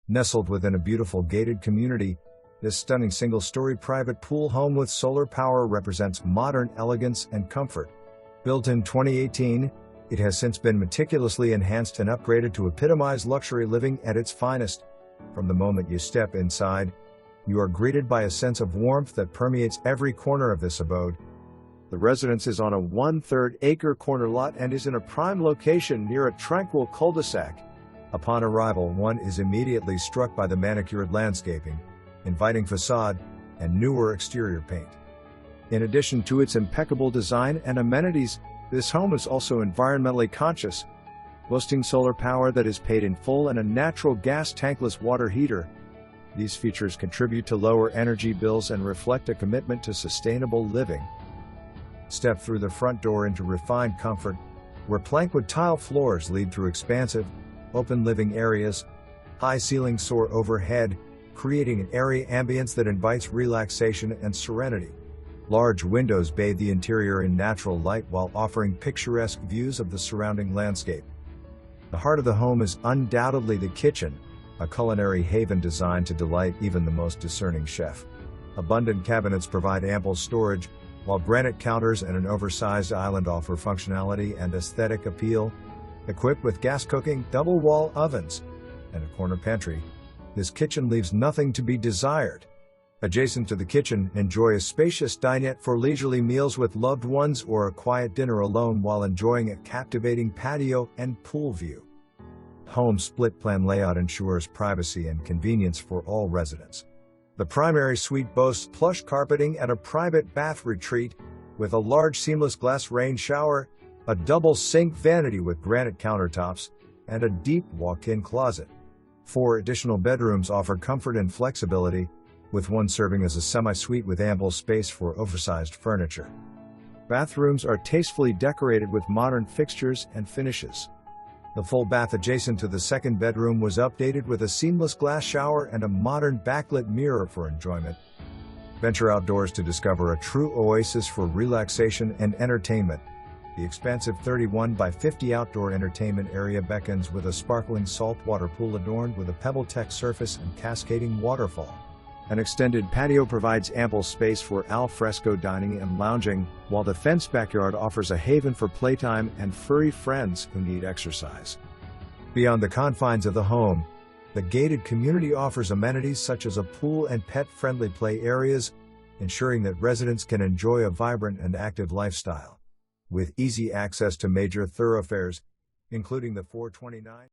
Nestled within a beautiful gated community, this stunning single-story private pool home with solar power represents modern elegance and comfort. Built in 2018, it has since been meticulously enhanced and upgraded to epitomize luxury living at its finest. From the moment you step inside, you are greeted by a sense of warmth that permeates every corner of this abode. The residence is on a 1/3 acre corner lot and is in a prime location near a tranquil cul-de-sac. Upon arrival, one is immediately struck by the manicured landscaping, inviting facade, and newer exterior paint. In addition to its impeccable design and amenities, this home is also environmentally conscious, boasting solar power that is paid in full and a natural gas tankless water heater. These features contribute to lower energy bills and reflect a commitment to sustainable living. Step through the front door into refined comfort, where plankwood tile floors lead through expansive, open living areas. High ceilings soar overhead, creating an airy ambience that invites relaxation and serenity. Large windows bathe the interior in natural light while offering picturesque views of the surrounding landscape. The heart of the home is undoubtedly the kitchen, a culinary haven designed to delight even the most discerning chef. Abundant cabinets provide ample storage, while granite counters and an oversized island offer functionality and aesthetic appeal. Equipped with gas cooking, double-wall ovens, and a corner pantry, this kitchen leaves nothing to be desired. Adjacent to the kitchen, enjoy a spacious dinette for leisurely meals with loved ones or a quiet dinner alone while enjoying a captivating patio and pool view. Home split-plan layout ensures privacy and convenience for all residents. The primary suite boasts plush carpeting and a private bath retreat, with a large seamless glass rain shower, a double sink vanity with granite countertops, and a deep walk-in closet. 4 additional bedrooms offer comfort and flexibility, with one serving as a semi-suite with ample space for oversized furniture. Bathrooms are tastefully decorated with modern fixtures and finishes. The full bath adjacent to the second bedroom was updated with a seamless glass shower and a modern backlit mirror for enjoyment. Venture outdoors to discover a true oasis for relaxation and entertainment. The expansive 31 by 50 outdoor entertainment area beckons with a sparkling saltwater pool adorned with a pebble-tech surface and cascading waterfall. An extended patio provides ample space for al fresco dining and lounging, while the fenced backyard offers a haven for playtime and furry friends who need exercise. Beyond the confines of the home, the gated community offers amenities such as a pool and pet-friendly play areas, ensuring that residents can enjoy a vibrant and active lifestyle. With easy access to major thoroughfares, including the 429